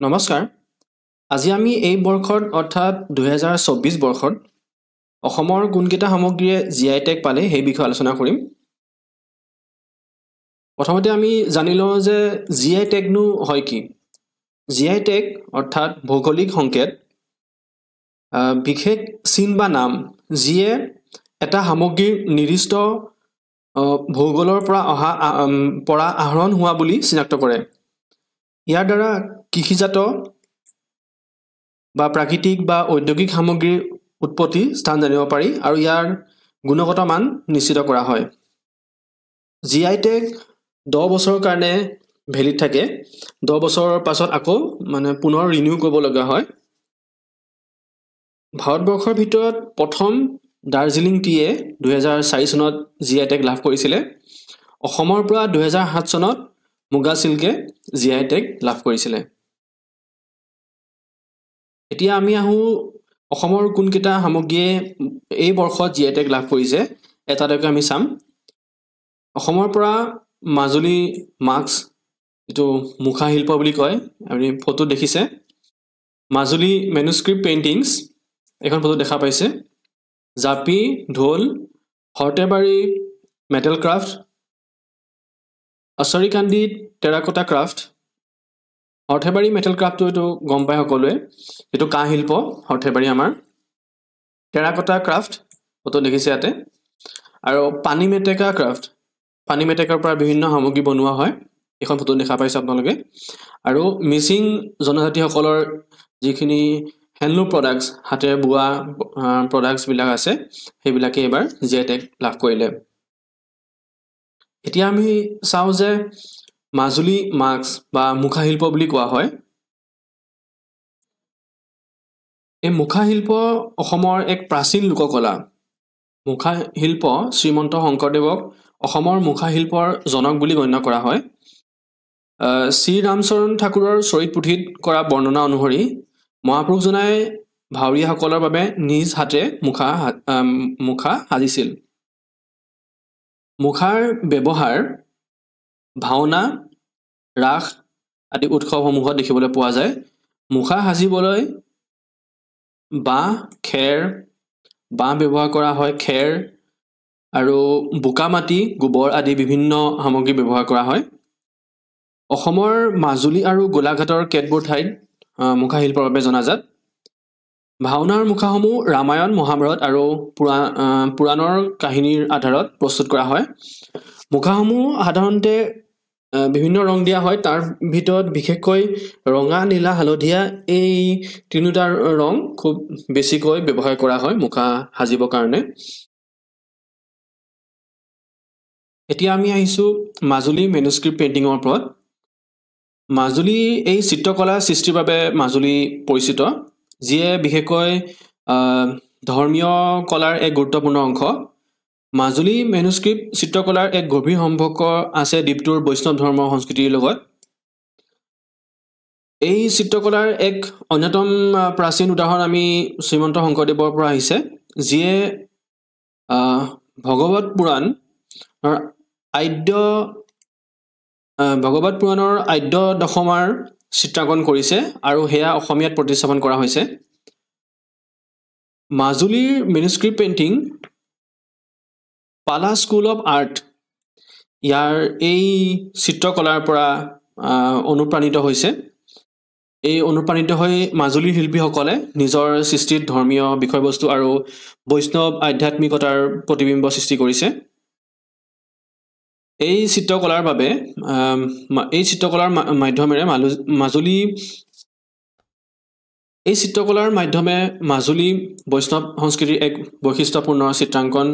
নমস্কাৰ। আজি আমি এই বৰ্ষত অৰ্থাৎ 2024 বৰ্ষত অসমৰ কোনকেইটা সামগ্ৰীয়ে জিআই টেগ পালে সেই বিষয়ে আলোচনা কৰিম। প্ৰথমতে আমি জানি লওঁ যে জিআই টেগনো হয় কি। জিআই টেগ অৰ্থাৎ ভৌগোলিক সংকেত, বিশেষ চিন বা নাম যিয়ে এটা সামগ্ৰীৰ নিৰ্দিষ্ট ভৌগোলৰ পৰা আহৰণ হোৱা বুলি চিনাক্ত কৰে। ইয়াৰ দ্বাৰা কৃষিজাত বা প্ৰাকৃতিক বা ঔদ্যোগিক সামগ্ৰীৰ উৎপত্তি স্থান জানিব পাৰি আৰু ইয়াৰ গুণগত মান নিশ্চিত কৰা হয়। জিআই টেগ 10 বছৰৰ কাৰণে ভেলিড থাকে। 10 বছৰৰ পাছত আকৌ পুনৰ ৰিনিউ কৰিব লগা হয়। ভাৰতবৰ্ষৰ ভিতৰত প্ৰথম দাৰ্জিলিং টিয়ে 2004 চনত জিআই টেগ লাভ কৰিছিলে। অসমৰ পৰা 2007 চনত মুগা চিল্কে জিআই টেগ লাভ কৰিছিলে। এতিয়া আমি আহোঁ অসমৰ কোনকেইটা সামগ্ৰীয়ে এই বৰ্ষত জিআই টেগ লাভ কৰিছে এটালৈকে আমি চাম। অসমৰ পৰা মাজুলী মাস্ক, যিটো মুখা শিল্প বুলি কয়, আপুনি ফটো দেখিছে। মাজুলী মেনুস্ক্ৰিপ্ট পেইণ্টিংছ, এখন ফটো দেখা পাইছে। জাপি, ঢোল, সৰ্থেবাৰী মেটেল ক্ৰাফ্ট, আচৰিকান্দিত টেৰাকোটা ক্ৰাফ্ট। সৰ্থেবাৰী মেটেল ক্ৰাফ্টটো এইটো গম পায় সকলোৱে, এইটো কাঁহ শিল্প সৰ্থেবাৰী আমাৰ। টেৰাকোটা ক্ৰাফ্ট ফটো দেখিছে ইয়াতে। আৰু পানী মেটেকা ক্ৰাফ্ট, পানী মেটেকাৰ পৰা বিভিন্ন সামগ্ৰী বনোৱা হয়, এখন ফটো দেখা পাইছে আপোনালোকে। আৰু মিচিং জনজাতিসকলৰ যিখিনি হেণ্ডলুম প্ৰডাক্টছ, হাতেৰে বোৱা প্ৰডাক্টছবিলাক আছে, সেইবিলাকে এইবাৰ জিআই টেগ লাভ কৰিলে। এতিয়া আমি চাওঁ যে মাজুলী মাস্ক বা মুখা শিল্প বুলি কোৱা হয়। এই মুখা শিল্প অসমৰ এক প্ৰাচীন লোককলা। মুখা শিল্প শ্ৰীমন্ত শংকৰদেৱক অসমৰ মুখা শিল্পৰ জনক বুলি গণ্য কৰা হয়। শ্ৰী ৰামচৰণ ঠাকুৰৰ চৰিত পুথিত কৰা বৰ্ণনা অনুসৰি মহাপুৰুষজনাই ভাৱৰীয়াসকলৰ বাবে নিজ হাতে মুখা সাজিছিল। মুখাৰ ব্যৱহাৰ ভাওনা, ৰাস আদি উৎসৱসমূহত দেখিবলৈ পোৱা যায়। মুখা সাজিবলৈ বাঁহ ব্যৱহাৰ কৰা হয়, খেৰ আৰু বোকা মাটি, গোবৰ আদি বিভিন্ন সামগ্ৰী ব্যৱহাৰ কৰা হয়। অসমৰ মাজুলী আৰু গোলাঘাটৰ কেতবোৰ ঠাইত মুখা শিল্পৰ বাবে জনাজাত। ভাওনাৰ মুখাসমূহ ৰামায়ণ, মহাভাৰত আৰু পুৰাণৰ কাহিনীৰ আধাৰত প্ৰস্তুত কৰা হয়। মুখাসমূহ সাধাৰণতে বিভিন্ন ৰং দিয়া হয়। তাৰ ভিতৰত বিশেষকৈ ৰঙা, নীলা, হালধীয়া এই তিনিটা ৰং খুব বেছিকৈ ব্যৱহাৰ কৰা হয় মুখা সাজিবৰ কাৰণে। এতিয়া আমি আহিছোঁ মাজুলী মেনুস্ক্ৰিপ্ট পেইণ্টিঙৰ ওপৰত। মাজুলী এই চিত্ৰকলা সৃষ্টিৰ বাবে মাজুলী পৰিচিত, যিয়ে বিশেষকৈ ধৰ্মীয় কলাৰ এক গুৰুত্বপূৰ্ণ অংশ। মাজুলী মেনুস্ক্ৰিপ্ট চিত্ৰকলাৰ এক গভীৰ সম্পৰ্ক আছে দ্বীপটোৰ বৈষ্ণৱ ধৰ্ম সংস্কৃতিৰ লগত। এই চিত্ৰকলাৰ এক অন্যতম প্ৰাচীন উদাহৰণ আমি শ্ৰীমন্ত শংকৰদেৱৰ পৰা আহিছে, যিয়ে ভগৱত পুৰাণৰ আদ্য দশমাৰ চিত্ৰাংকন কৰিছে আৰু সেয়া অসমীয়াত প্ৰতিস্থাপন কৰা হৈছে। মাজুলীৰ মেনুস্ক্ৰিপ্ট পেইণ্টিং পালা স্কুল অফ আৰ্ট ইয়াৰ এই চিত্ৰকলাৰ পৰা অনুপ্ৰাণিত হৈছে। এই অনুপ্ৰাণিত হৈ মাজুলীৰ শিল্পীসকলে নিজৰ সৃষ্টিত ধৰ্মীয় বিষয়বস্তু আৰু বৈষ্ণৱ আধ্যাত্মিকতাৰ প্ৰতিবিম্ব সৃষ্টি কৰিছে। এই চিত্ৰকলাৰ মাধ্যমে মাজুলী বৈষ্ণৱ সংস্কৃতিৰ এক বৈশিষ্ট্যপূৰ্ণ চিত্ৰাংকন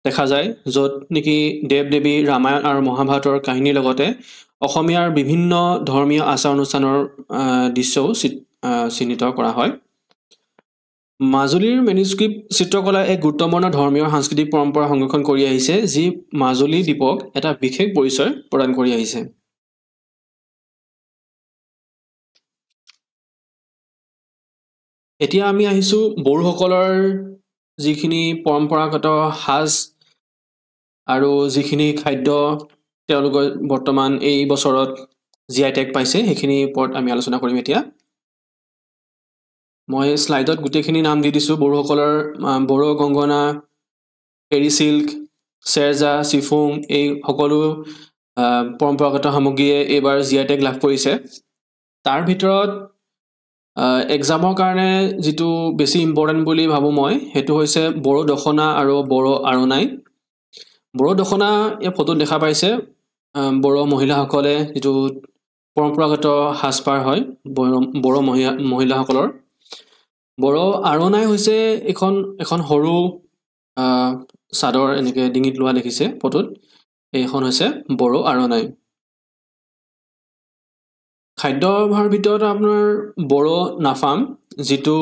দেখা যায়, য'ত নেকি দেৱ দেৱী, ৰামায়ণ আৰু মহাভাৰতৰ কাহিনীৰ লগতে অসমীয়াৰ বিভিন্ন ধৰ্মীয় আচাৰ অনুষ্ঠানৰ দৃশ্যও চিহ্নিত কৰা হয়। মাজুলীৰ মেনুস্ক্ৰিপ্ট চিত্ৰকলা এক গুৰুত্বপূৰ্ণ ধৰ্মীয় সাংস্কৃতিক পৰম্পৰা সংৰক্ষণ কৰি আহিছে, যি মাজুলী দ্বীপক এটা বিশেষ পৰিচয় প্ৰদান কৰি আহিছে। এতিয়া আমি আহিছোঁ বড়োসকলৰ যিখিনি পৰম্পৰাগত সাজ আৰু যিখিনি খাদ্য তেওঁলোকৰ বৰ্তমান এই বছৰত জিআই টেগ পাইছে, সেইখিনিৰ ওপৰত আমি আলোচনা কৰিম এতিয়া। মই স্লাইডত গোটেইখিনি নাম দি দিছোঁ বড়োসকলৰ বড়ো গংগনা এৰী চিল্ক চেৰজা চিফুং এই সকলো পৰম্পৰাগত সামগ্ৰীয়ে এইবাৰ GI টেগ লাভ কৰিছে তাৰ ভিতৰত এক্সামৰ কাৰণে যেটো বেছি ইম্পৰ্টেন্ট বুলি ভাবো মই হেতু হৈছে বড়ো দখনা আৰু বড়ো আৰণাই বড়ো দখনা এই ফটো দেখা পাইছে বড়ো মহিলাসকলে যেটো পৰম্পৰাগত সাজপাৰ হয় বড়ো মহিলাসকলৰ বড়ো আৰণাই হৈছে এখন সৰু চাদৰ এনেকে ডিঙিত লোৱা দেখিছে ফটোত এইখন হৈছে বড়ো আৰণাই খাদ্যৰ ভিতৰত আপোনাৰ বড়ো নাফাম যেটো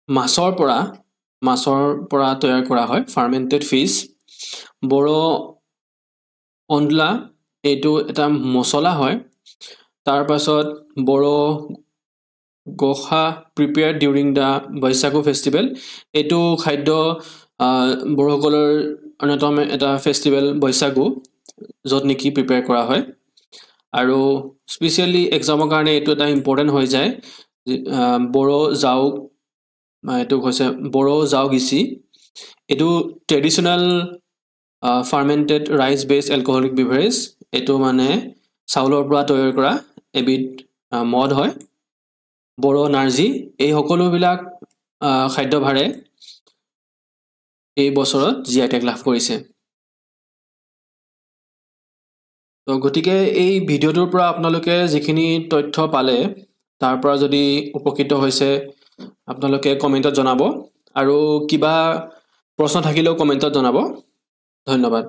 মাছৰ পৰা তৈয়াৰ কৰা হয় ফাৰ্মেন্টেড ফিশ বড়ো অন্ডলা এইটো এটা মছলা হয় তাৰ পাছত বড়ো গোখা প্ৰিপেয়াৰ্ড ডিউৰিং দা বৈশাগু ফেষ্টিভেল এইটো খাদ্য বড়োসকলৰ অন্যতম এটা ফেষ্টিভেল বৈশাগু য'ত নেকি প্ৰিপেয়াৰ কৰা হয় আৰু স্পেশালি এক্সামৰ কাৰণে এইটো এটা ইম্পৰ্টেন্ট হৈ যায় বড়ো যাও এইটো হৈছে বড়ো যাও গিছি এইটো traditional fermented rice based alcoholic beverage এইটো মানে চাউলৰ পৰা তৈয়াৰ কৰা এবিধ মদ হয় বড়ো নাৰ্জি এই সকলোবিলাক খাদ্যভাৰে এই বছৰত GI টেগ লাভ কৰিছে তো গতিকে এই ভিডিওটোৰ পৰা আপোনালোকে যিখিনি তথ্য পালে তাৰ পৰা যদি উপকৃত হৈছে আপোনালোকে কমেন্টত জনাব আৰু কিবা প্ৰশ্ন থাকিলেও কমেন্টত জনাব ধন্যবাদ